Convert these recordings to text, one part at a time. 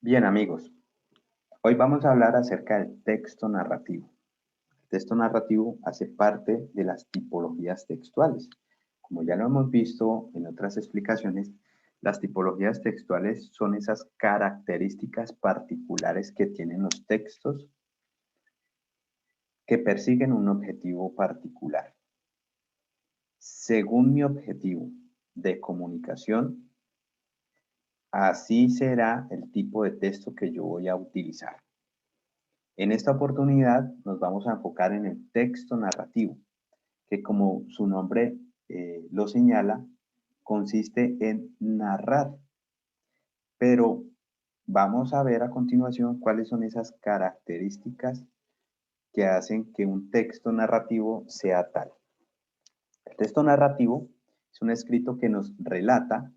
Bien, amigos, hoy vamos a hablar acerca del texto narrativo. El texto narrativo hace parte de las tipologías textuales. Como ya lo hemos visto en otras explicaciones, las tipologías textuales son esas características particulares que tienen los textos que persiguen un objetivo particular. Según mi objetivo de comunicación, así será el tipo de texto que yo voy a utilizar. En esta oportunidad nos vamos a enfocar en el texto narrativo, que como su nombre lo señala, consiste en narrar. Pero vamos a ver a continuación cuáles son esas características que hacen que un texto narrativo sea tal. El texto narrativo es un escrito que nos relata,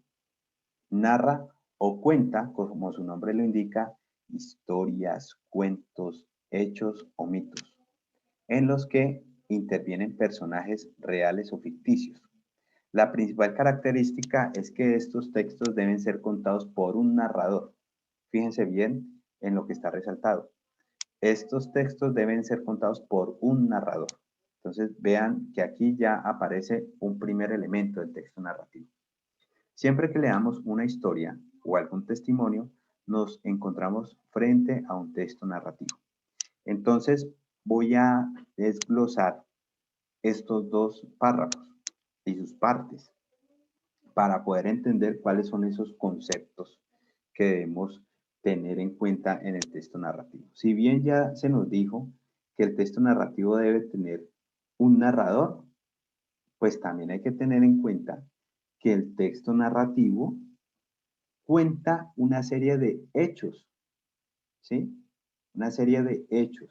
narra o cuenta, como su nombre lo indica, historias, cuentos, hechos o mitos, en los que intervienen personajes reales o ficticios. La principal característica es que estos textos deben ser contados por un narrador. Fíjense bien en lo que está resaltado. Estos textos deben ser contados por un narrador. Entonces vean que aquí ya aparece un primer elemento del texto narrativo. Siempre que leamos una historia o algún testimonio, nos encontramos frente a un texto narrativo. Entonces voy a desglosar estos dos párrafos y sus partes para poder entender cuáles son esos conceptos que debemos tener en cuenta en el texto narrativo. Si bien ya se nos dijo que el texto narrativo debe tener un narrador, pues también hay que tener en cuenta que el texto narrativo cuenta una serie de hechos, ¿sí? Una serie de hechos.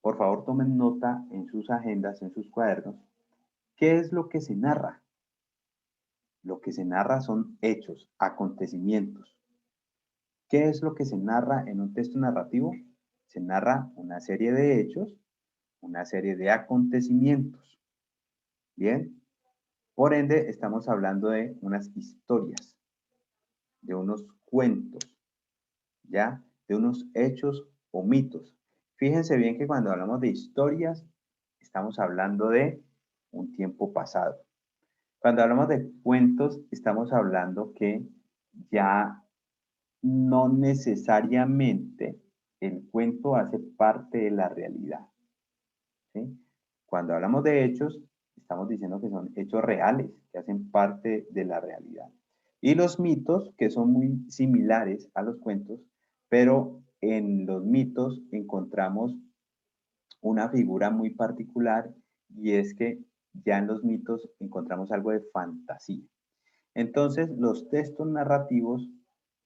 Por favor, tomen nota en sus agendas, en sus cuadernos. ¿Qué es lo que se narra? Lo que se narra son hechos, acontecimientos. ¿Qué es lo que se narra en un texto narrativo? Se narra una serie de hechos, una serie de acontecimientos. Bien, por ende, estamos hablando de unas historias, de unos cuentos, ¿ya? De unos hechos o mitos. Fíjense bien que cuando hablamos de historias, estamos hablando de un tiempo pasado. Cuando hablamos de cuentos, estamos hablando que ya no necesariamente el cuento hace parte de la realidad, ¿sí? Cuando hablamos de hechos, estamos diciendo que son hechos reales, que hacen parte de la realidad. Y los mitos, que son muy similares a los cuentos, pero en los mitos encontramos una figura muy particular y es que ya en los mitos encontramos algo de fantasía. Entonces, los textos narrativos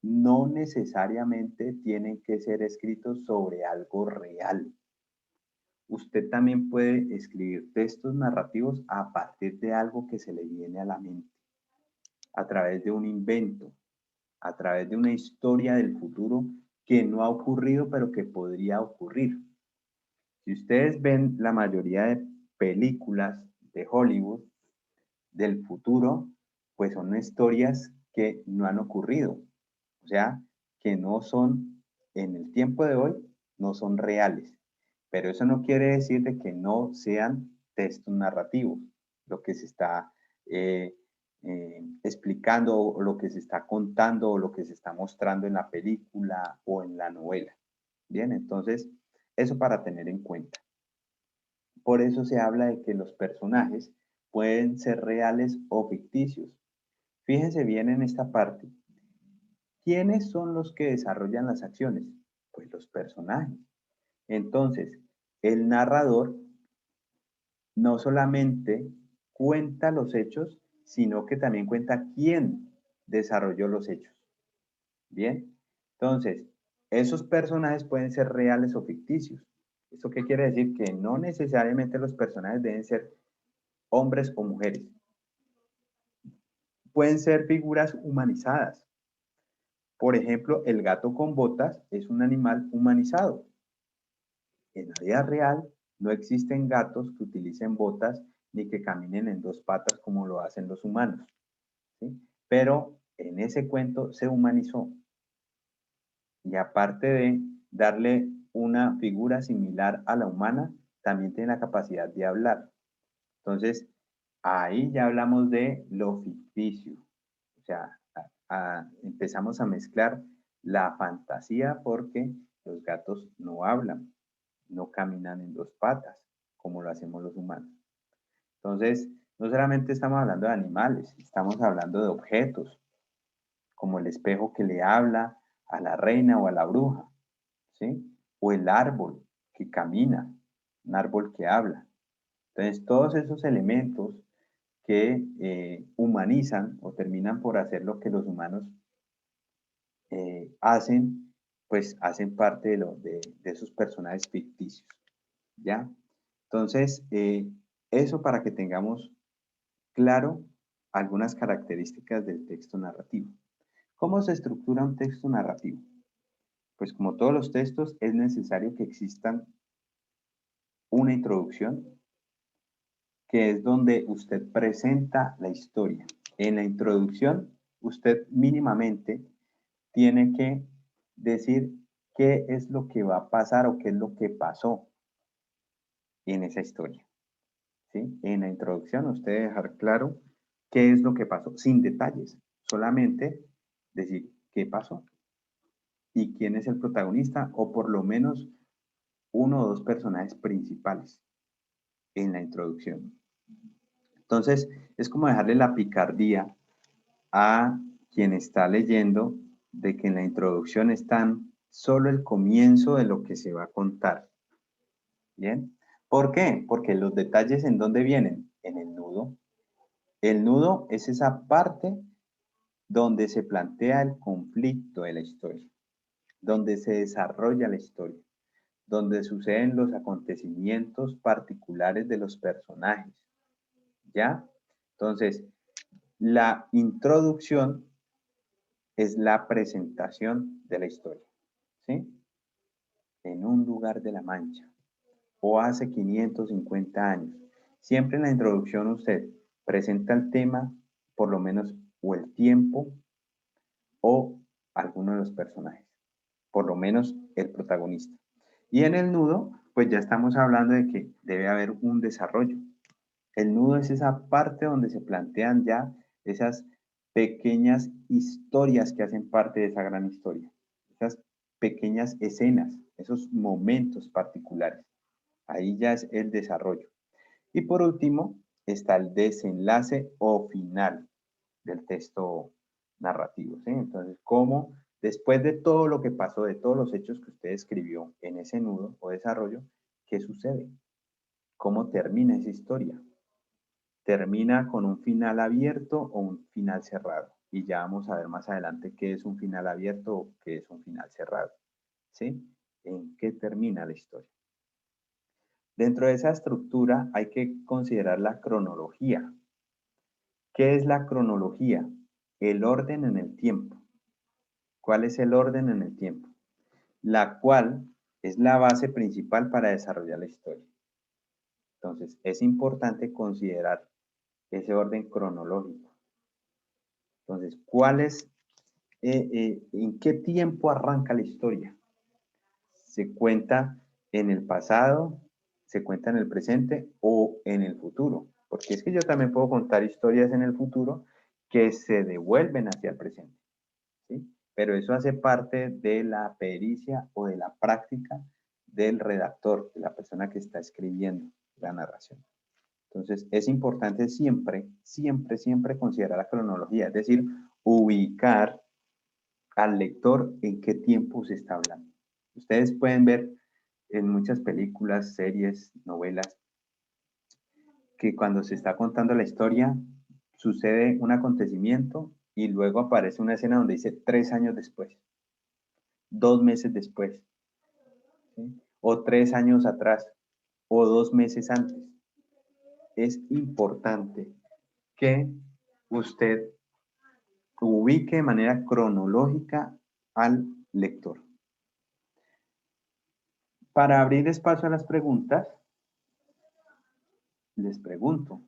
no necesariamente tienen que ser escritos sobre algo real. Usted también puede escribir textos narrativos a partir de algo que se le viene a la mente, a través de un invento, a través de una historia del futuro que no ha ocurrido, pero que podría ocurrir. Si ustedes ven la mayoría de películas de Hollywood del futuro, pues son historias que no han ocurrido, o sea, que no son en el tiempo de hoy, no son reales. Pero eso no quiere decir de que no sean textos narrativos, lo que se está explicando o lo que se está contando o lo que se está mostrando en la película o en la novela. Bien, entonces, eso para tener en cuenta. Por eso se habla de que los personajes pueden ser reales o ficticios. Fíjense bien en esta parte. ¿Quiénes son los que desarrollan las acciones? Pues los personajes. Entonces, el narrador no solamente cuenta los hechos, sino que también cuenta quién desarrolló los hechos. Bien, entonces, esos personajes pueden ser reales o ficticios. ¿Esto qué quiere decir? Que no necesariamente los personajes deben ser hombres o mujeres. Pueden ser figuras humanizadas. Por ejemplo, el gato con botas es un animal humanizado. En la vida real no existen gatos que utilicen botas ni que caminen en dos patas como lo hacen los humanos, ¿sí? Pero en ese cuento se humanizó. Y aparte de darle una figura similar a la humana, también tiene la capacidad de hablar. Entonces, ahí ya hablamos de lo ficticio. O sea, empezamos a mezclar la fantasía porque los gatos no hablan, no caminan en dos patas, como lo hacemos los humanos. Entonces, no solamente estamos hablando de animales, estamos hablando de objetos, como el espejo que le habla a la reina o a la bruja, ¿sí? O el árbol que camina, un árbol que habla. Entonces, todos esos elementos que humanizan o terminan por hacer lo que los humanos hacen, pues hacen parte de esos personajes ficticios, ¿ya? Entonces, eso para que tengamos claro algunas características del texto narrativo. ¿Cómo se estructura un texto narrativo? Pues como todos los textos, es necesario que existan una introducción, que es donde usted presenta la historia. En la introducción, usted mínimamente tiene que decir qué es lo que va a pasar o qué es lo que pasó en esa historia, ¿sí? En la introducción, usted debe dejar claro qué es lo que pasó, sin detalles, solamente decir qué pasó y quién es el protagonista, o por lo menos uno o dos personajes principales en la introducción. Entonces, es como dejarle la picardía a quien está leyendo de que en la introducción están solo el comienzo de lo que se va a contar. ¿Bien? ¿Por qué? Porque los detalles, ¿en dónde vienen? En el nudo. El nudo es esa parte donde se plantea el conflicto de la historia, donde se desarrolla la historia, donde suceden los acontecimientos particulares de los personajes. ¿Ya? Entonces, la introducción es la presentación de la historia, ¿sí? En un lugar de la Mancha, o hace 550 años. Siempre en la introducción usted presenta el tema, por lo menos, o el tiempo, o alguno de los personajes, por lo menos el protagonista. Y en el nudo, pues ya estamos hablando de que debe haber un desarrollo. El nudo es esa parte donde se plantean ya esas pequeñas historias que hacen parte de esa gran historia, esas pequeñas escenas, esos momentos particulares. Ahí ya es el desarrollo. Y por último, está el desenlace o final del texto narrativo, ¿sí? Entonces, ¿cómo después de todo lo que pasó, de todos los hechos que usted escribió en ese nudo o desarrollo, qué sucede? ¿Cómo termina esa historia? ¿Termina con un final abierto o un final cerrado? Y ya vamos a ver más adelante qué es un final abierto o qué es un final cerrado, ¿sí? ¿En qué termina la historia? Dentro de esa estructura hay que considerar la cronología. ¿Qué es la cronología? El orden en el tiempo. ¿Cuál es el orden en el tiempo? La cual es la base principal para desarrollar la historia. Entonces, es importante considerar ese orden cronológico. Entonces, ¿en qué tiempo arranca la historia? ¿Se cuenta en el pasado, se cuenta en el presente o en el futuro? Porque es que yo también puedo contar historias en el futuro que se devuelven hacia el presente, ¿sí? Pero eso hace parte de la pericia o de la práctica del redactor, de la persona que está escribiendo la narración. Entonces, es importante siempre, siempre, siempre considerar la cronología, es decir, ubicar al lector en qué tiempo se está hablando. Ustedes pueden ver en muchas películas, series, novelas, que cuando se está contando la historia sucede un acontecimiento y luego aparece una escena donde dice 3 años después, 2 meses después, ¿sí? O 3 años atrás, o 2 meses antes. Es importante que usted ubique de manera cronológica al lector. Para abrir espacio a las preguntas, les pregunto,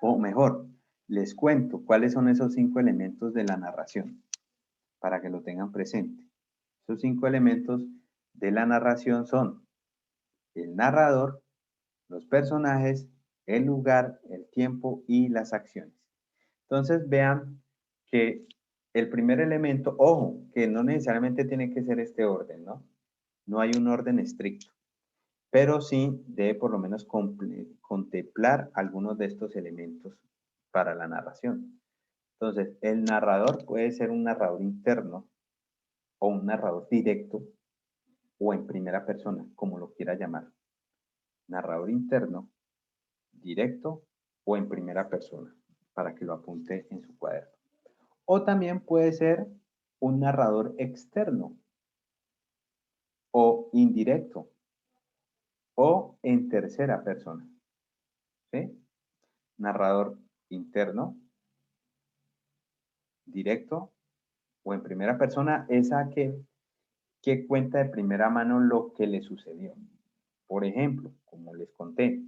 o mejor, les cuento cuáles son esos 5 elementos de la narración, para que lo tengan presente, Esos 5 elementos de la narración son el narrador, los personajes, el lugar, el tiempo y las acciones. Entonces vean que el primer elemento, ojo, que no necesariamente tiene que ser este orden, ¿no? No hay un orden estricto, pero sí debe por lo menos contemplar algunos de estos elementos para la narración. Entonces, el narrador puede ser un narrador interno o un narrador directo o en primera persona, como lo quiera llamar. Narrador interno, directo o en primera persona, para que lo apunte en su cuaderno. O también puede ser un narrador externo o indirecto o en tercera persona. ¿Sí? Narrador interno, directo o en primera persona es aquel que cuenta de primera mano lo que le sucedió. Por ejemplo, como les conté,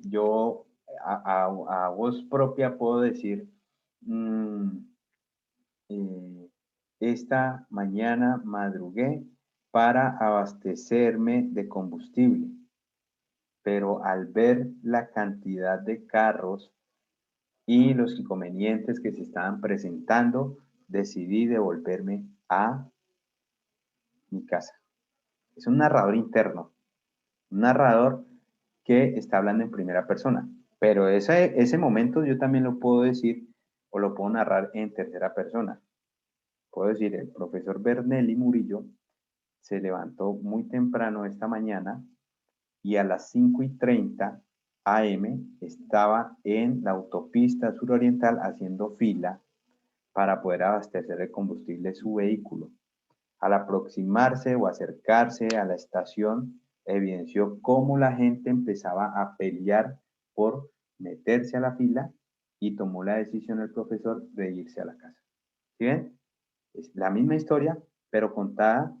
yo a voz propia puedo decir, esta mañana madrugué para abastecerme de combustible, pero al ver la cantidad de carros y los inconvenientes que se estaban presentando, decidí devolverme a mi casa. Es un narrador interno, un narrador que está hablando en primera persona, pero ese momento yo también lo puedo decir o lo puedo narrar en tercera persona. Puedo decir, el profesor Bernelli Murillo se levantó muy temprano esta mañana y a las 5:30 AM estaba en la autopista suroriental haciendo fila para poder abastecer de combustible su vehículo. Al aproximarse o acercarse a la estación, evidenció cómo la gente empezaba a pelear por meterse a la fila y tomó la decisión el profesor de irse a la casa. ¿Sí ven? Es la misma historia, pero contada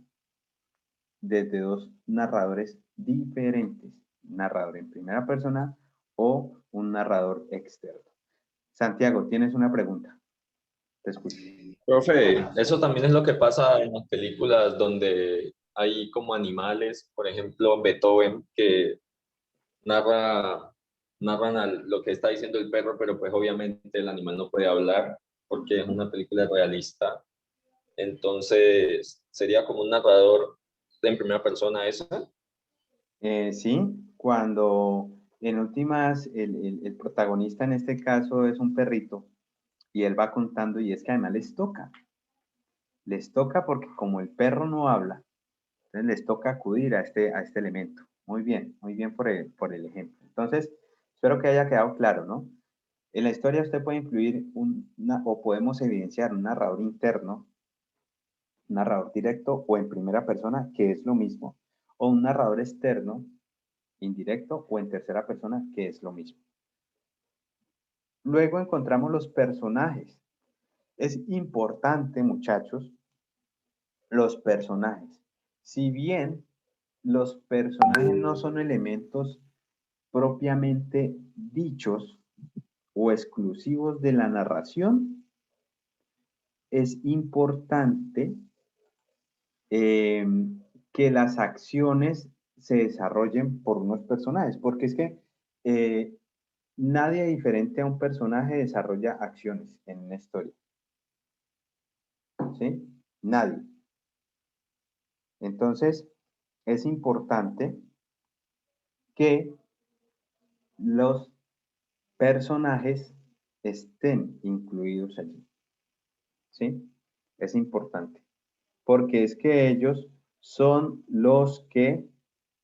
desde dos narradores diferentes, un narrador en primera persona o un narrador externo. Santiago, tienes una pregunta. Te escucho. Profe, eso también es lo que pasa en las películas donde hay como animales, por ejemplo, Beethoven, que narra, lo que está diciendo el perro, pero pues obviamente el animal no puede hablar porque es una película realista. Entonces, sería como un narrador en primera persona esa. Sí, cuando en últimas el protagonista en este caso es un perrito y él va contando y es que además les toca porque como el perro no habla, entonces les toca acudir a este elemento. Muy bien por el ejemplo. Entonces, espero que haya quedado claro, ¿no? En la historia usted puede incluir o podemos evidenciar un narrador interno, un narrador directo o en primera persona, que es lo mismo, o un narrador externo, indirecto o en tercera persona, que es lo mismo. Luego encontramos los personajes. Es importante, muchachos, los personajes. Si bien los personajes no son elementos propiamente dichos o exclusivos de la narración, es importante eh, que las acciones se desarrollen por unos personajes, porque es que eh, nadie diferente a un personaje desarrolla acciones en una historia, ¿sí? Nadie. Entonces, es importante que los personajes estén incluidos allí, ¿sí? Es importante, porque es que ellos son los que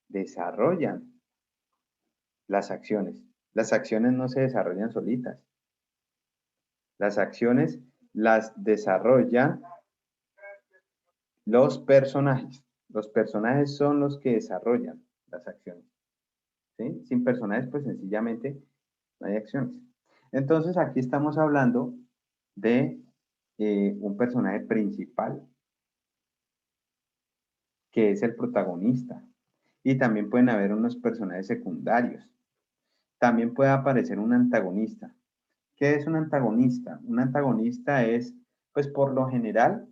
desarrollan las acciones. Las acciones no se desarrollan solitas. Las acciones las desarrollan los personajes. Los personajes son los que desarrollan las acciones. ¿Sí? Sin personajes, pues sencillamente no hay acciones. Entonces, aquí estamos hablando de un personaje principal, que es el protagonista. Y también pueden haber unos personajes secundarios. También puede aparecer un antagonista. ¿Qué es un antagonista? Un antagonista es, pues por lo general,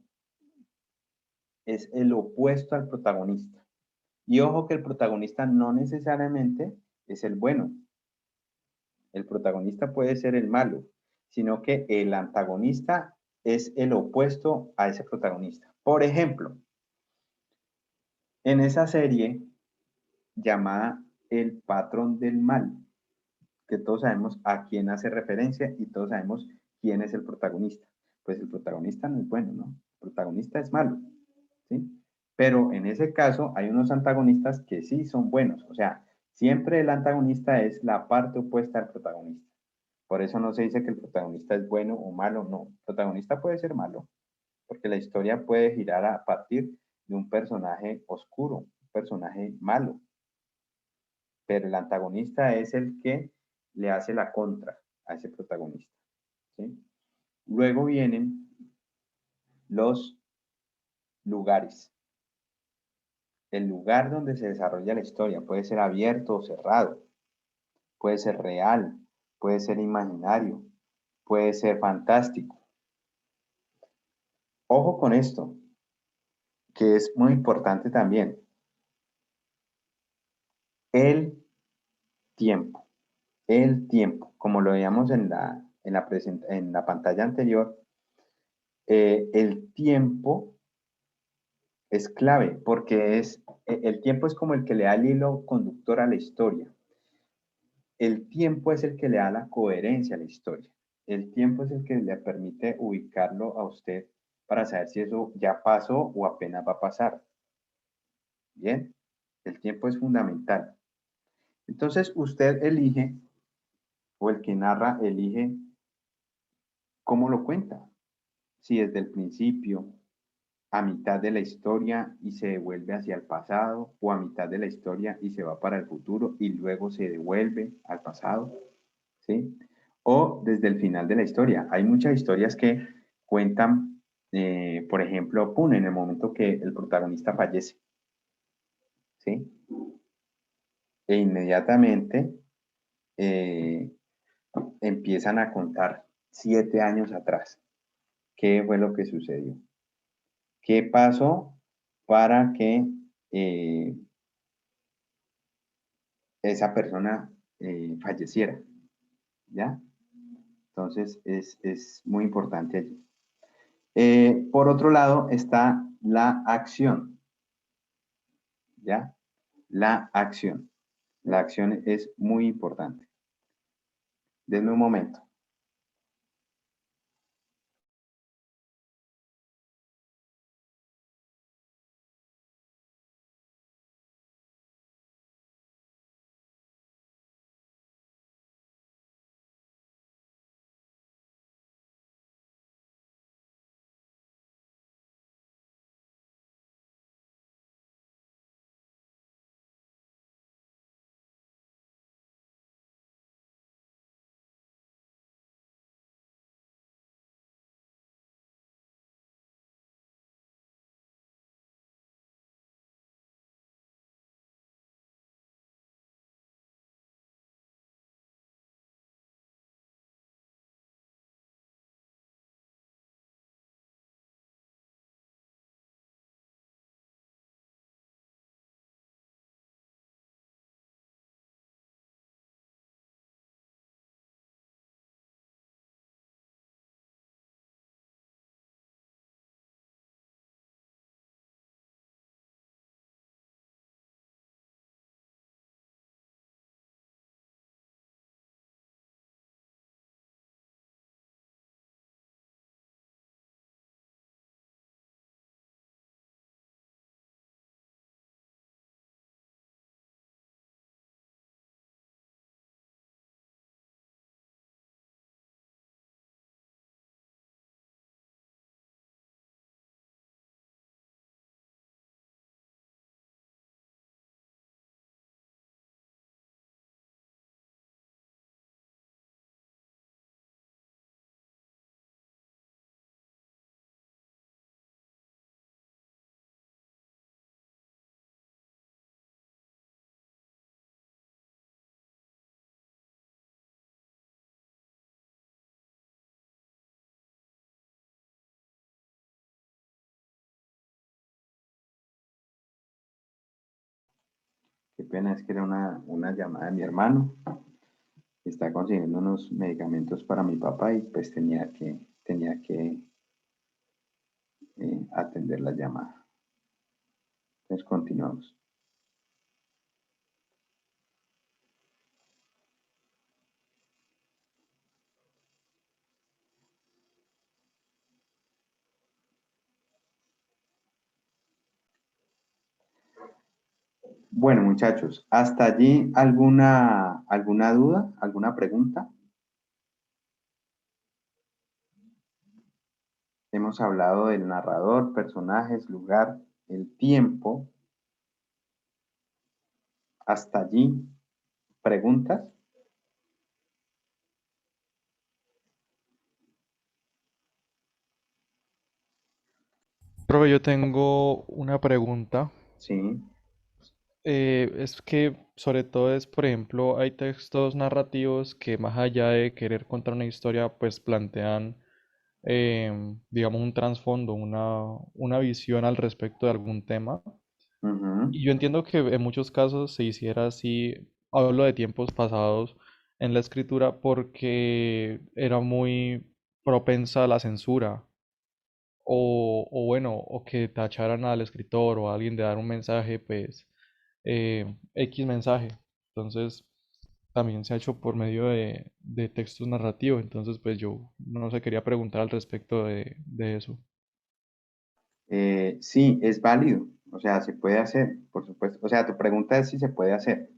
es el opuesto al protagonista. Y ojo que el protagonista no necesariamente es el bueno. El protagonista puede ser el malo, sino que el antagonista es el opuesto a ese protagonista. Por ejemplo, en esa serie llamada El Patrón del Mal, que todos sabemos a quién hace referencia y todos sabemos quién es el protagonista. Pues el protagonista no es bueno, ¿no? El protagonista es malo, ¿sí? Pero en ese caso hay unos antagonistas que sí son buenos, o sea, siempre el antagonista es la parte opuesta al protagonista. Por eso no se dice que el protagonista es bueno o malo, no. El protagonista puede ser malo, porque la historia puede girar a partir de un personaje oscuro, un personaje malo, pero el antagonista es el que le hace la contra a ese protagonista, ¿sí? Luego vienen los lugares. El lugar donde se desarrolla la historia puede ser abierto o cerrado, puede ser real, puede ser imaginario, puede ser fantástico. Ojo con esto, que es muy importante también. El tiempo. El tiempo. Como lo veíamos en la pantalla anterior, el tiempo es clave porque el tiempo es como el que le da el hilo conductor a la historia. El tiempo es el que le da la coherencia a la historia. El tiempo es el que le permite ubicarlo a usted para saber si eso ya pasó o apenas va a pasar. Bien, el tiempo es fundamental. Entonces usted elige, o el que narra elige cómo lo cuenta. Si desde el principio, a mitad de la historia y se devuelve hacia el pasado, o a mitad de la historia y se va para el futuro y luego se devuelve al pasado, ¿sí? O desde el final de la historia. Hay muchas historias que cuentan, por ejemplo, pum, en el momento que el protagonista fallece, ¿sí? E inmediatamente eh, empiezan a contar 7 años atrás. ¿Qué fue lo que sucedió? ¿Qué pasó para que eh, esa persona falleciera? ¿Ya? Entonces es muy importante allí. Por otro lado está la acción, ¿ya? La acción. La acción es muy importante. Denme un momento. Qué pena, es que era una llamada de mi hermano, que está consiguiendo unos medicamentos para mi papá y pues tenía que atender la llamada. Entonces continuamos. Bueno, muchachos, ¿hasta allí alguna duda, alguna pregunta? Hemos hablado del narrador, personajes, lugar, el tiempo. ¿Hasta allí preguntas? Profe, yo tengo una pregunta. Sí. Es que sobre todo es, por ejemplo, hay textos narrativos que más allá de querer contar una historia, pues plantean, digamos, un trasfondo, una visión al respecto de algún tema. Ujú. Y yo entiendo que en muchos casos se hiciera así, hablo de tiempos pasados en la escritura porque era muy propensa a la censura. O bueno, o que tacharan al escritor o a alguien de dar un mensaje, pues X mensaje. Entonces, también se ha hecho por medio de textos narrativos. Entonces, pues yo no sé, quería preguntar al respecto de eso. Sí, es válido. O sea, se puede hacer, por supuesto. O sea, tu pregunta es si se puede hacer.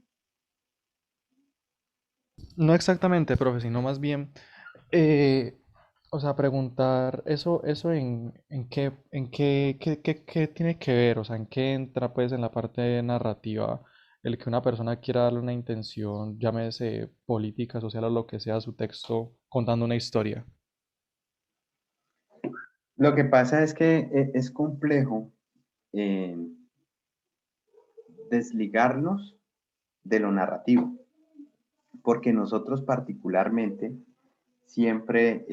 No exactamente, profe, sino más bien, eh, o sea, preguntar eso qué tiene que ver, o sea, en qué entra pues en la parte narrativa el que una persona quiera darle una intención, llámese política, social o lo que sea a su texto contando una historia. Lo que pasa es que es complejo eh, desligarnos de lo narrativo, porque nosotros particularmente siempre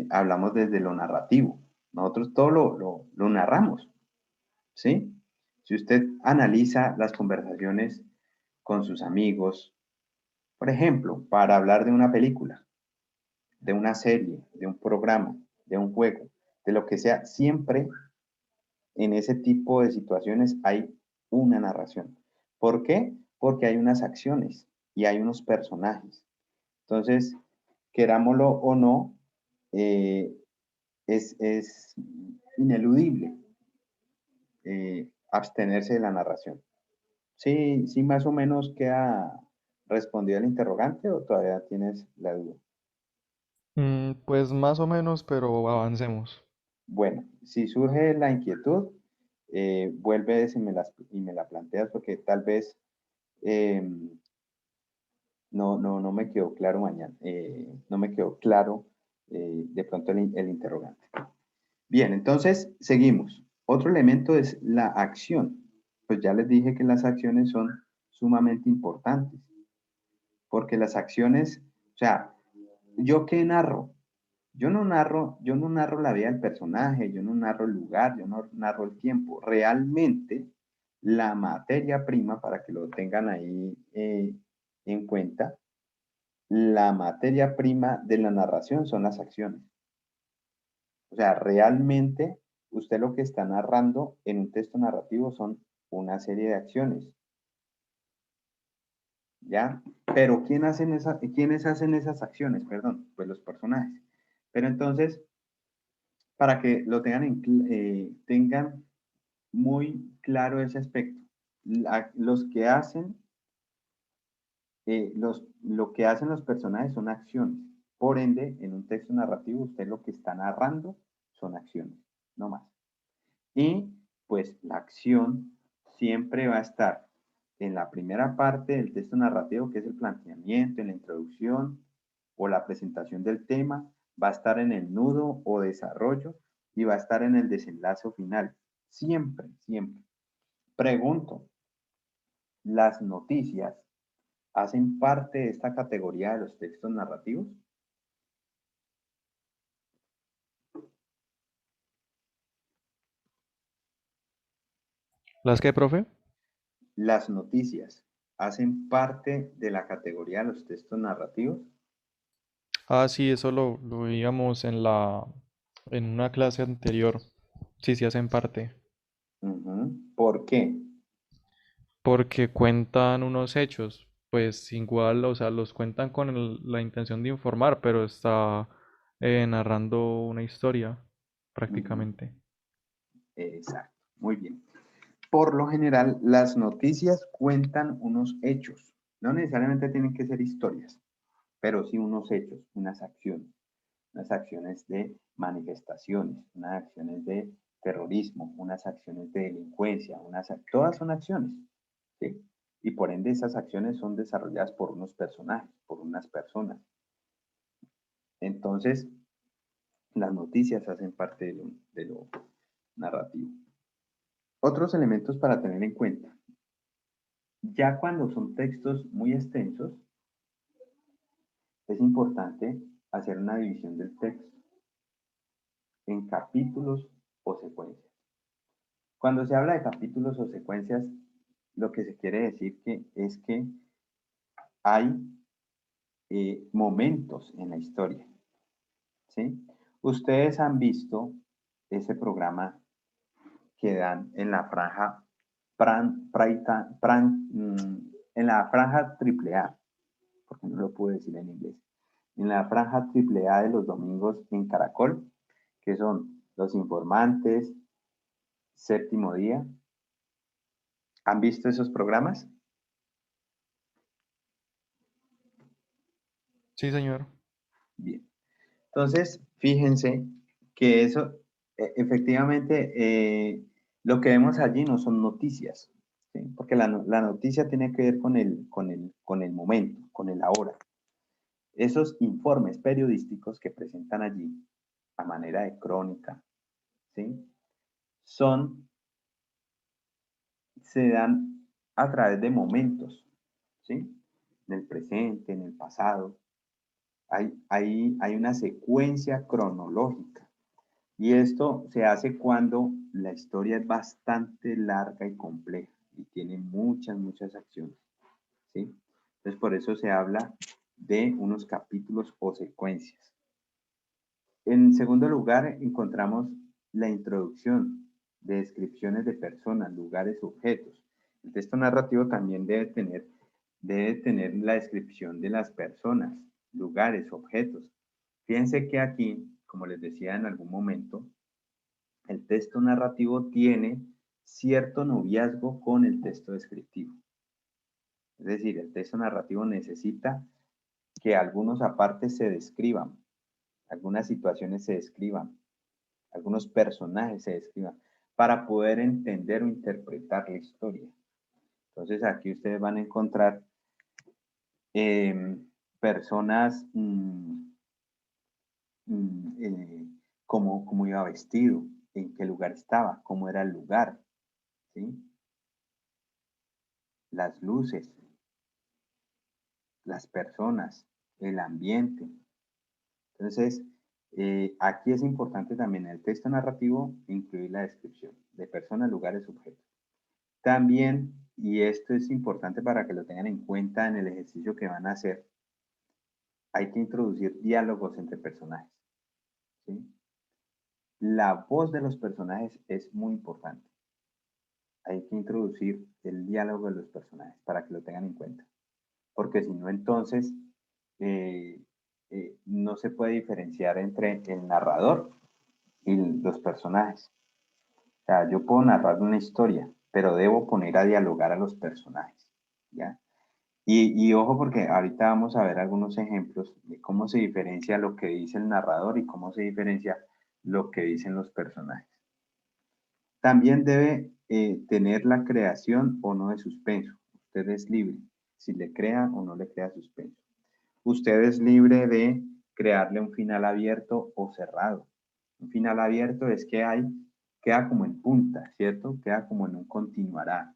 hablamos desde lo narrativo. Nosotros todo lo narramos, ¿sí? Si usted analiza las conversaciones con sus amigos, por ejemplo, para hablar de una película, de una serie, de un programa, de un juego, de lo que sea, siempre en ese tipo de situaciones hay una narración. ¿Por qué? Porque hay unas acciones y hay unos personajes. Entonces, querámoslo o no, eh, es ineludible abstenerse de la narración. Sí, sí, más o menos queda respondido el interrogante o todavía tienes la duda. Pues más o menos, pero avancemos. Bueno, si surge la inquietud, vuelves y me la planteas porque tal vez eh, no me quedó claro mañana, no me quedó claro de pronto el interrogante. Bien, entonces seguimos. Otro elemento es la acción. Pues ya les dije que las acciones son sumamente importantes, porque las acciones, o sea, ¿yo qué narro? Yo no narro la vida del personaje, yo no narro el lugar, yo no narro el tiempo. Realmente, la materia prima, para que lo tengan ahí en cuenta, la materia prima de la narración son las acciones. O sea, realmente usted lo que está narrando en un texto narrativo son una serie de acciones, ¿ya? Pero ¿quiénes hacen esas acciones? Perdón, pues los personajes. Pero entonces, para que lo tengan muy claro ese aspecto, los que hacen, lo que hacen los personajes son acciones. Por ende, en un texto narrativo, usted lo que está narrando son acciones, no más. Y pues la acción siempre va a estar en la primera parte del texto narrativo, que es el planteamiento, en la introducción o la presentación del tema, va a estar en el nudo o desarrollo y va a estar en el desenlace final. Siempre, siempre. Pregunto, ¿las noticias hacen parte de esta categoría de los textos narrativos? ¿Las que, profe? Las noticias hacen parte de la categoría de los textos narrativos. Ah, sí, eso lo veíamos en una clase anterior. Sí, sí hacen parte. Ujú. ¿Por qué? Porque cuentan unos hechos. Pues igual, o sea, los cuentan con la intención de informar, pero está narrando una historia, Ujú. prácticamente. Exacto, muy bien. Por lo general, las noticias cuentan unos hechos. No necesariamente tienen que ser historias, pero sí unos hechos, unas acciones de manifestaciones, unas acciones de terrorismo, unas acciones de delincuencia, todas son acciones, ¿sí? Y por ende esas acciones son desarrolladas por unos personajes, por unas personas. Entonces, las noticias hacen parte de lo narrativo. Otros elementos para tener en cuenta. Ya cuando son textos muy extensos, es importante hacer una división del texto en capítulos o secuencias. Cuando se habla de capítulos o secuencias, lo que se quiere decir es que hay momentos en la historia, ¿sí? Ustedes han visto ese programa que dan en la franja en la franja triple A, porque no lo pude decir en inglés, en la franja triple A de los domingos en Caracol, que son Los Informantes, Séptimo Día. ¿Han visto esos programas? Sí, señor. Bien. Entonces, fíjense que eso, efectivamente, lo que vemos allí no son noticias, ¿sí? Porque la noticia tiene que ver con el momento, con el ahora. Esos informes periodísticos que presentan allí, a manera de crónica, ¿sí? Son, se dan a través de momentos, ¿sí? En el presente, en el pasado. Hay una secuencia cronológica. Y esto se hace cuando la historia es bastante larga y compleja y tiene muchas, muchas acciones, ¿sí? Entonces, por eso se habla de unos capítulos o secuencias. En segundo lugar, encontramos la introducción de descripciones de personas, lugares, objetos. El texto narrativo también debe tener la descripción de las personas, lugares, objetos. Fíjense que aquí, como les decía en algún momento, el texto narrativo tiene cierto noviazgo con el texto descriptivo. Es decir, el texto narrativo necesita que algunos apartes se describan, algunas situaciones se describan, algunos personajes se describan, para poder entender o interpretar la historia. Entonces aquí ustedes van a encontrar personas, cómo iba vestido, en qué lugar estaba, cómo era el lugar, ¿sí? Las luces, las personas, el ambiente. Entonces, aquí es importante también en el texto narrativo incluir la descripción de personas, lugares, objetos. También, y esto es importante para que lo tengan en cuenta en el ejercicio que van a hacer, hay que introducir diálogos entre personajes, ¿sí? La voz de los personajes es muy importante. Hay que introducir el diálogo de los personajes para que lo tengan en cuenta. Porque si no, entonces eh, no se puede diferenciar entre el narrador y los personajes. O sea, yo puedo narrar una historia, pero debo poner a dialogar a los personajes, ¿ya? Y ojo porque ahorita vamos a ver algunos ejemplos de cómo se diferencia lo que dice el narrador y cómo se diferencia lo que dicen los personajes. También debe tener la creación o no de suspenso. Usted es libre si le crea o no le crea suspenso. Usted es libre de crearle un final abierto o cerrado. Un final abierto es que queda como en punta, ¿cierto? Queda como en un continuará.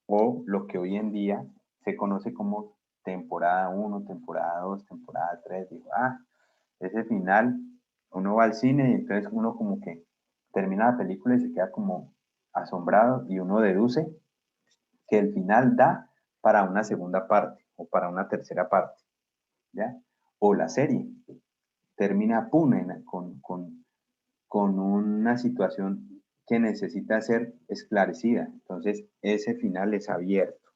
O lo que hoy en día se conoce como temporada 1, temporada 2, temporada 3. Digo, ese final, uno va al cine y entonces uno como que termina la película y se queda como asombrado y uno deduce que el final da para una segunda parte o para una tercera parte, ¿ya? O la serie termina pum, con una situación que necesita ser esclarecida. Entonces, ese final es abierto.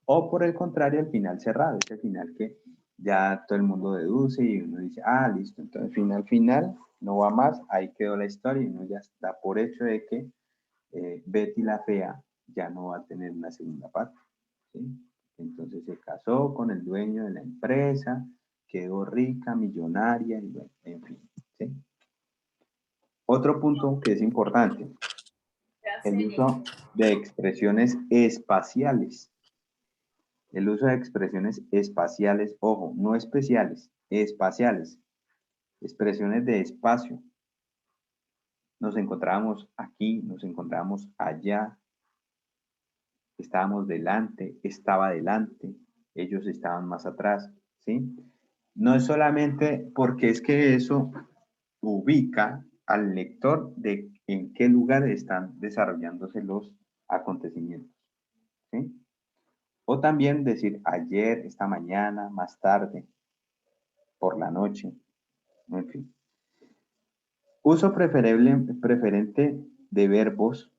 O por el contrario, el final cerrado, ese final que ya todo el mundo deduce y uno dice, ah, listo, entonces final, no va más, ahí quedó la historia y uno ya está por hecho de que Betty la Fea ya no va a tener una segunda parte. ¿Sí? Entonces se casó con el dueño de la empresa, quedó rica, millonaria, y bueno, en fin. ¿Sí? Otro punto que es importante, el uso de expresiones espaciales. El uso de expresiones espaciales, ojo, no especiales, espaciales, expresiones de espacio. Nos encontrábamos aquí, nos encontrábamos allá, estábamos delante, estaba delante, ellos estaban más atrás, ¿sí? No es solamente porque es que eso ubica al lector de en qué lugar están desarrollándose los acontecimientos, ¿sí? O también decir ayer, esta mañana, más tarde, por la noche, en fin. Uso preferente de verbos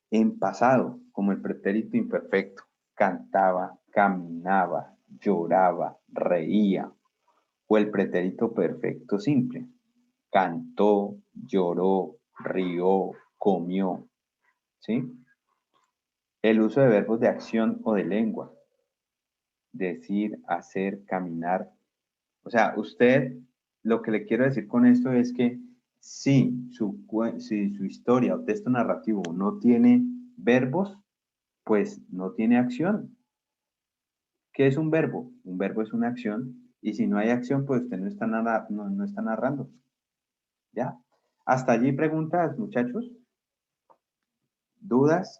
en pasado, como el pretérito imperfecto. Cantaba, caminaba, lloraba, reía. O el pretérito perfecto simple. Cantó, lloró, rió, comió. ¿Sí? El uso de verbos de acción o de lengua. Decir, hacer, caminar. O sea, usted, lo que le quiero decir con esto es que si su historia o texto narrativo no tiene verbos, pues no tiene acción. ¿Qué es un verbo? Un verbo es una acción y si no hay acción, pues usted no está narrando. ¿Ya? Hasta allí preguntas, muchachos. ¿Dudas?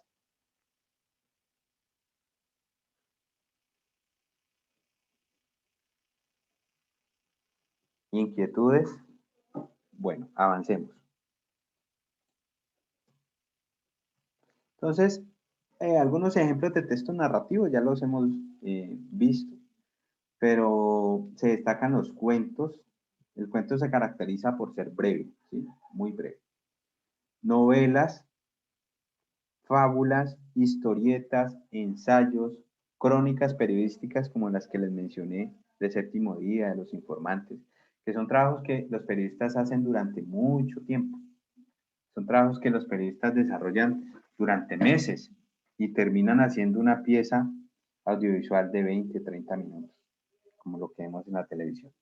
¿Inquietudes? Bueno, avancemos. Entonces, algunos ejemplos de texto narrativo ya los hemos visto, pero se destacan los cuentos. El cuento se caracteriza por ser breve, ¿sí? Muy breve. Novelas, fábulas, historietas, ensayos, crónicas periodísticas como las que les mencioné de Séptimo Día, de Los Informantes, que son trabajos que los periodistas hacen durante mucho tiempo. Son trabajos que los periodistas desarrollan durante meses y terminan haciendo una pieza audiovisual de 20, 30 minutos, como lo que vemos en la televisión.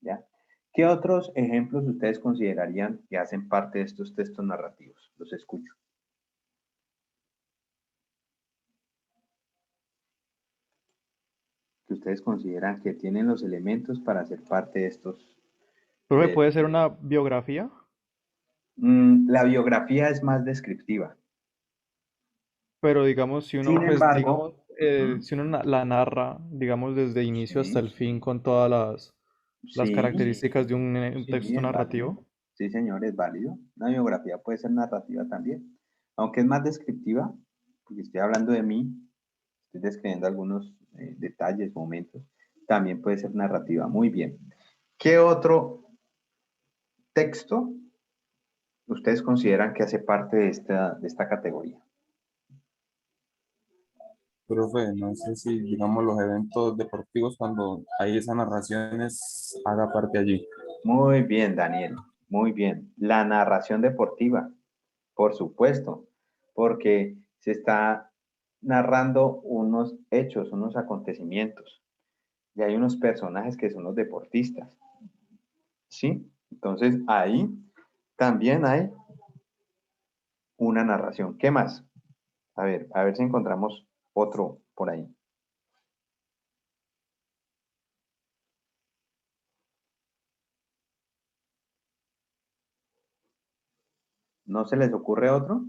¿Ya? ¿Qué otros ejemplos ustedes considerarían que hacen parte de estos textos narrativos? Los escucho. Que ustedes consideran que tienen los elementos para ser parte de estos. Profe, ¿puede ser una biografía? La biografía es más descriptiva. Pero digamos, si uno, Sin pues digamos, embargo, si uno la narra, digamos, desde inicio hasta sí, el fin con todas las sí, características de un sí, texto es válido. narrativo. Sí, señor, es válido. Una biografía puede ser narrativa también, aunque es más descriptiva, porque estoy hablando de mí, estoy describiendo algunos detalles, momentos, también puede ser narrativa. Muy bien. ¿Qué otro texto ustedes consideran que hace parte de esta categoría? Profe, no sé si, digamos, los eventos deportivos, cuando hay esas narraciones, haga parte allí. Muy bien, Daniel, muy bien. La narración deportiva, por supuesto, porque se está narrando unos hechos, unos acontecimientos, y hay unos personajes que son los deportistas, ¿sí? Entonces ahí también hay una narración. ¿Qué más? A ver si encontramos otro por ahí. ¿No se les ocurre otro?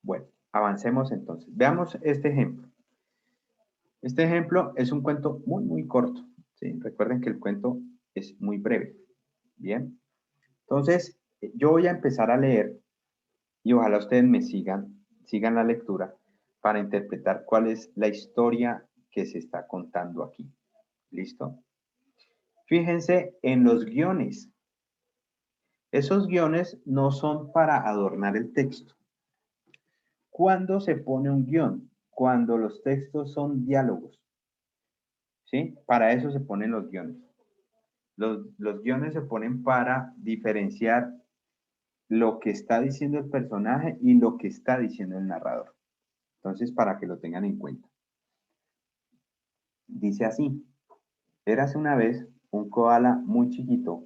Bueno, avancemos entonces. Veamos este ejemplo. Este ejemplo es un cuento muy, muy corto. ¿Sí? Recuerden que el cuento es muy breve. Bien. Entonces, yo voy a empezar a leer Y ojalá ustedes me sigan la lectura para interpretar cuál es la historia que se está contando aquí. ¿Listo? Fíjense en los guiones. Esos guiones no son para adornar el texto. ¿Cuándo se pone un guión? Cuando los textos son diálogos. ¿Sí? Para eso se ponen los guiones. Los guiones se ponen para diferenciar lo que está diciendo el personaje y lo que está diciendo el narrador. Entonces, para que lo tengan en cuenta. Dice así: érase una vez un koala muy chiquito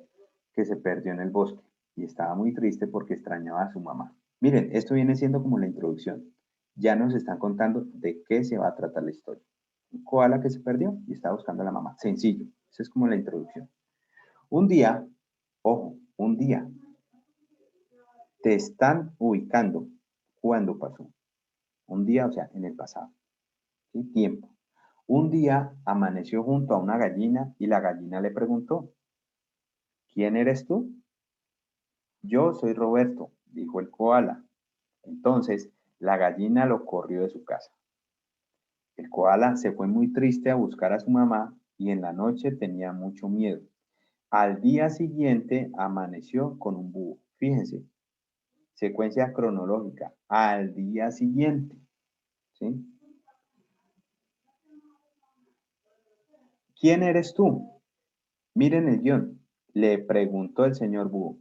que se perdió en el bosque y estaba muy triste porque extrañaba a su mamá. Miren, esto viene siendo como la introducción. Ya nos están contando de qué se va a tratar la historia. Un koala que se perdió y estaba buscando a la mamá. Sencillo. Esa es como la introducción. Un día, ojo, un día, te están ubicando cuando pasó. Un día, o sea, en el pasado. ¿Sí? Tiempo. Un día amaneció junto a una gallina y la gallina le preguntó: ¿quién eres tú? Yo soy Roberto, dijo el koala. Entonces la gallina lo corrió de su casa. El koala se fue muy triste a buscar a su mamá y en la noche tenía mucho miedo. Al día siguiente amaneció con un búho. Fíjense, secuencia cronológica. Al día siguiente, ¿sí? ¿Quién eres tú? Miren el guión. Le preguntó el señor búho.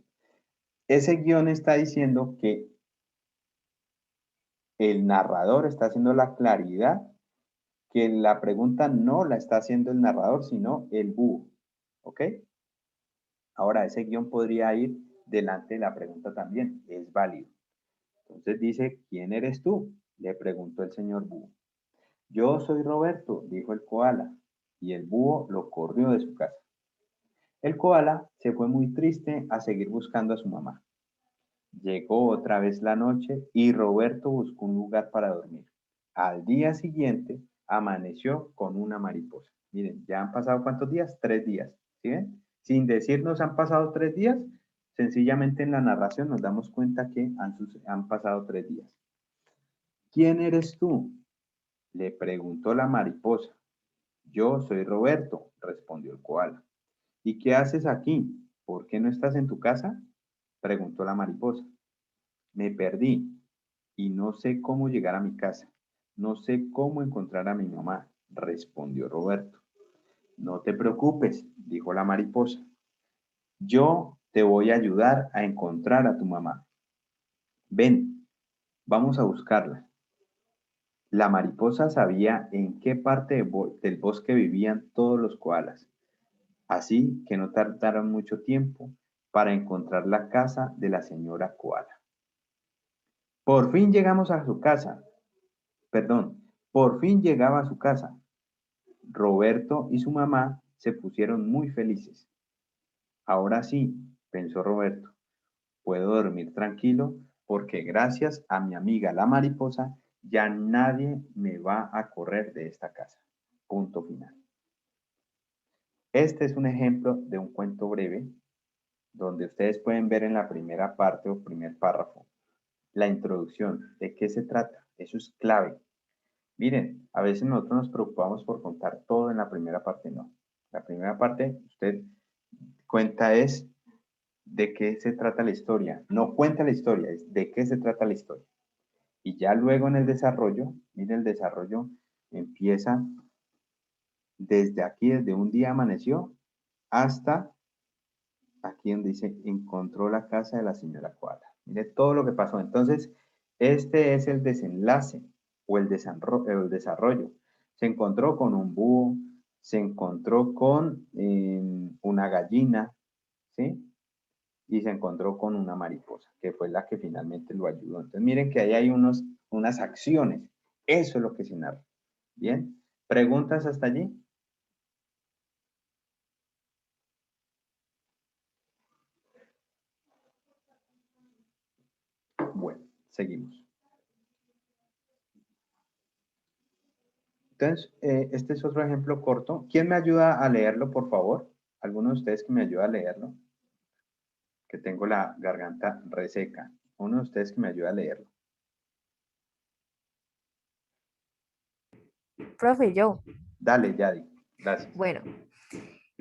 Ese guión está diciendo que el narrador está haciendo la claridad, que la pregunta no la está haciendo el narrador, sino el búho. ¿Ok? Ahora, ese guión podría ir delante de la pregunta también. Es válido. Entonces dice: ¿quién eres tú? Le preguntó el señor búho. Yo soy Roberto, dijo el koala, y el búho lo corrió de su casa. El koala se fue muy triste a seguir buscando a su mamá. Llegó otra vez la noche y Roberto buscó un lugar para dormir. Al día siguiente amaneció con una mariposa. Miren, ya han pasado ¿cuántos días? 3 días. ¿Sí ven? Sin decirnos han pasado 3 días, sencillamente en la narración nos damos cuenta que han pasado 3 días. ¿Quién eres tú? Le preguntó la mariposa. Yo soy Roberto, respondió el koala. ¿Y qué haces aquí? ¿Por qué no estás en tu casa? Preguntó la mariposa. Me perdí y no sé cómo llegar a mi casa. No sé cómo encontrar a mi mamá, respondió Roberto. No te preocupes, dijo la mariposa. Yo te voy a ayudar a encontrar a tu mamá. Ven, vamos a buscarla. La mariposa sabía en qué parte del bosque vivían todos los koalas, así que no tardaron mucho tiempo para encontrar la casa de la señora koala. Por fin llegamos a su casa. Perdón, por fin llegaba a su casa. Roberto y su mamá se pusieron muy felices. Ahora sí, pensó Roberto, puedo dormir tranquilo porque gracias a mi amiga la mariposa ya nadie me va a correr de esta casa. Punto final. Este es un ejemplo de un cuento breve donde ustedes pueden ver en la primera parte o primer párrafo la introducción, de qué se trata. Eso es clave. Miren, a veces nosotros nos preocupamos por contar todo en la primera parte, no. La primera parte, usted cuenta es de qué se trata la historia. No cuenta la historia, es de qué se trata la historia. Y ya luego en el desarrollo, miren, el desarrollo empieza desde aquí, desde un día amaneció, hasta aquí donde dice, encontró la casa de la señora Koala. Mire todo lo que pasó. Entonces, este es el desenlace o el desarrollo. Se encontró con un búho, se encontró con una gallina, ¿sí? Y se encontró con una mariposa, que fue la que finalmente lo ayudó. Entonces, miren que ahí hay unas acciones. Eso es lo que se narra. ¿Bien? ¿Preguntas hasta allí? Bueno, seguimos. Entonces, este es otro ejemplo corto. ¿Quién me ayuda a leerlo, por favor? ¿Alguno de ustedes que me ayuda a leerlo? Que tengo la garganta reseca. Uno de ustedes que me ayude a leerlo. Profe, yo. Dale, Yadi. Gracias. Bueno,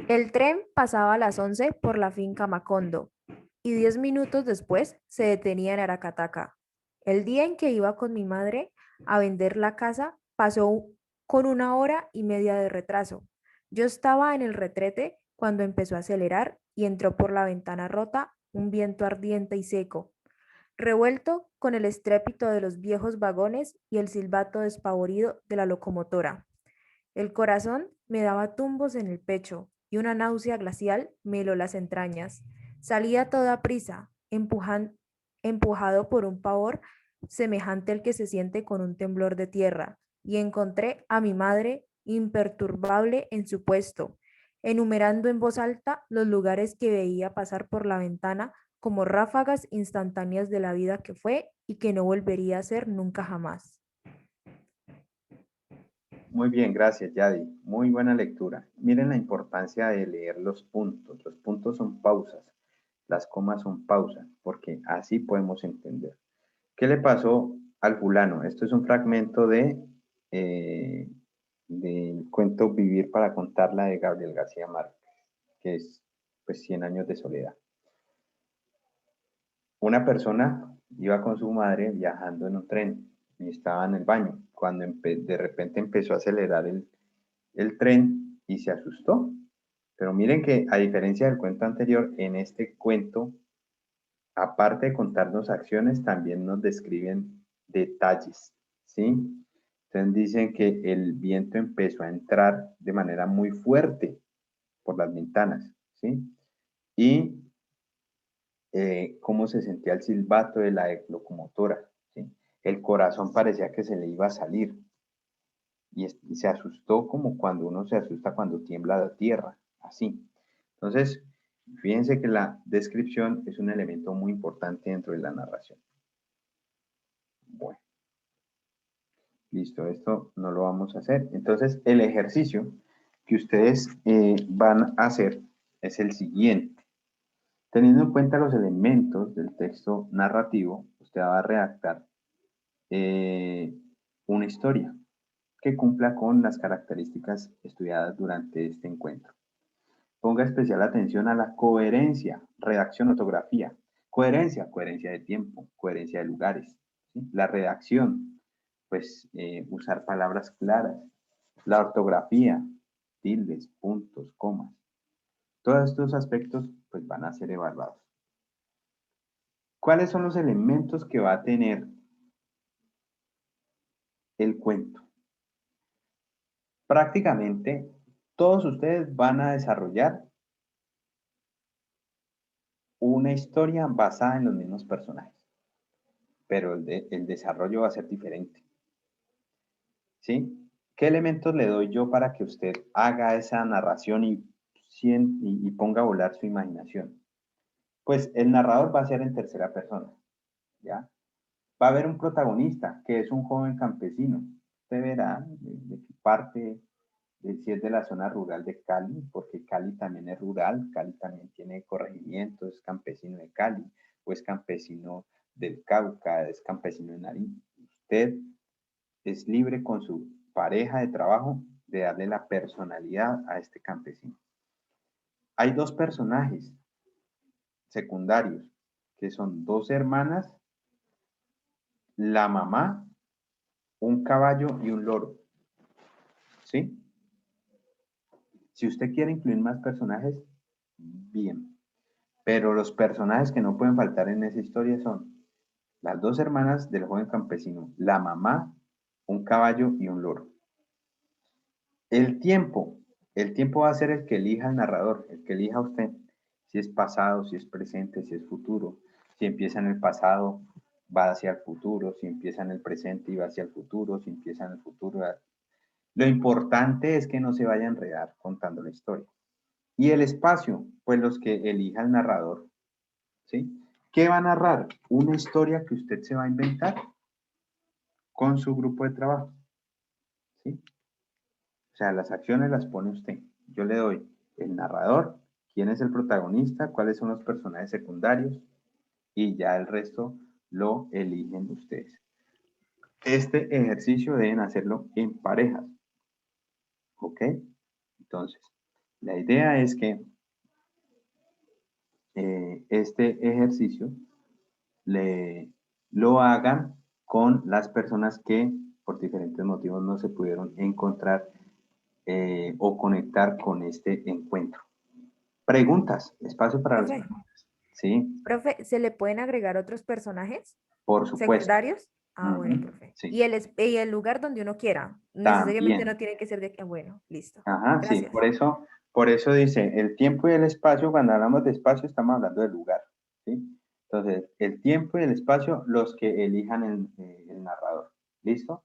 el tren pasaba a las 11 por la finca Macondo y 10 minutos después se detenía en Aracataca. El día en que iba con mi madre a vender la casa pasó con 1 hora y media de retraso. Yo estaba en el retrete cuando empezó a acelerar y entró por la ventana rota un viento ardiente y seco, revuelto con el estrépito de los viejos vagones y el silbato despavorido de la locomotora. El corazón me daba tumbos en el pecho y una náusea glacial me heló las entrañas. Salí a toda prisa, empujado por un pavor semejante al que se siente con un temblor de tierra, y encontré a mi madre imperturbable en su puesto, enumerando en voz alta los lugares que veía pasar por la ventana como ráfagas instantáneas de la vida que fue y que no volvería a ser nunca jamás. Muy bien, gracias, Yadi. Muy buena lectura. Miren la importancia de leer los puntos. Los puntos son pausas. Las comas son pausas, porque así podemos entender. ¿Qué le pasó al fulano? Esto es un fragmento del cuento Vivir para contarla de Gabriel García Márquez, que es pues 100 años de soledad. Una persona iba con su madre viajando en un tren y estaba en el baño, cuando de repente empezó a acelerar el tren y se asustó. Pero miren que a diferencia del cuento anterior, en este cuento, aparte de contarnos acciones, también nos describen detalles, ¿sí? Entonces dicen que el viento empezó a entrar de manera muy fuerte por las ventanas, ¿sí? Y cómo se sentía el silbato de la locomotora, ¿sí? El corazón parecía que se le iba a salir y se asustó como cuando uno se asusta cuando tiembla la tierra, así. Entonces, fíjense que la descripción es un elemento muy importante dentro de la narración. Bueno, listo, esto no lo vamos a hacer. Entonces, el ejercicio que ustedes van a hacer es el siguiente. Teniendo en cuenta los elementos del texto narrativo, usted va a redactar una historia que cumpla con las características estudiadas durante este encuentro. Ponga especial atención a la coherencia, redacción, ortografía. Coherencia, coherencia de tiempo, coherencia de lugares. ¿Sí? La redacción, pues usar palabras claras. La ortografía, tildes, puntos, comas. Todos estos aspectos pues van a ser evaluados. ¿Cuáles son los elementos que va a tener el cuento? Prácticamente todos ustedes van a desarrollar una historia basada en los mismos personajes, pero el desarrollo va a ser diferente. ¿Sí? ¿Qué elementos le doy yo para que usted haga esa narración y ponga a volar su imaginación? Pues el narrador va a ser en tercera persona, ¿ya? Va a haber un protagonista, que es un joven campesino. Usted verá de qué parte, si es de la zona rural de Cali, porque Cali también es rural, Cali también tiene corregimiento, es campesino de Cali, o es campesino del Cauca, es campesino de Nariño. Usted es libre con su pareja de trabajo de darle la personalidad a este campesino. Hay dos personajes secundarios, que son dos hermanas, la mamá, un caballo y un loro. ¿Sí? Si usted quiere incluir más personajes, bien. Pero los personajes que no pueden faltar en esa historia son las dos hermanas del joven campesino, la mamá, un caballo y un loro. El tiempo va a ser el que elija el narrador, el que elija usted, si es pasado, si es presente, si es futuro, si empieza en el pasado, va hacia el futuro, si empieza en el presente y va hacia el futuro, si empieza en el futuro. Lo importante es que no se vaya a enredar contando la historia. Y el espacio, pues los que elija el narrador, ¿sí? ¿Qué va a narrar? Una historia que usted se va a inventar con su grupo de trabajo, ¿sí? O sea, las acciones las pone usted. Yo le doy el narrador, quién es el protagonista, cuáles son los personajes secundarios y ya el resto lo eligen ustedes. Este ejercicio deben hacerlo en parejas. ¿Ok? Entonces, la idea es que este ejercicio lo hagan con las personas que por diferentes motivos no se pudieron encontrar o conectar con este encuentro. Preguntas, espacio para las Profe, preguntas. ¿Sí? profe, ¿se le pueden agregar otros personajes Por supuesto. secundarios? Ah, bueno, Ujú, profe. sí. Y el lugar donde uno quiera. Necesariamente También. no tiene que ser de... Bueno, listo. Ajá, sí, Gracias. por eso dice el tiempo y el espacio. Cuando hablamos de espacio estamos hablando del lugar, ¿sí? Entonces, el tiempo y el espacio, los que elijan el narrador. ¿Listo?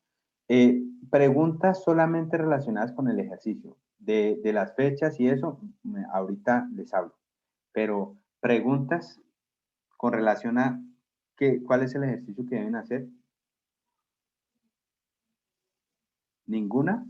Preguntas solamente relacionadas con el ejercicio. De las fechas y eso, ahorita les hablo. Pero preguntas con relación a cuál es el ejercicio que deben hacer. ¿Ninguna?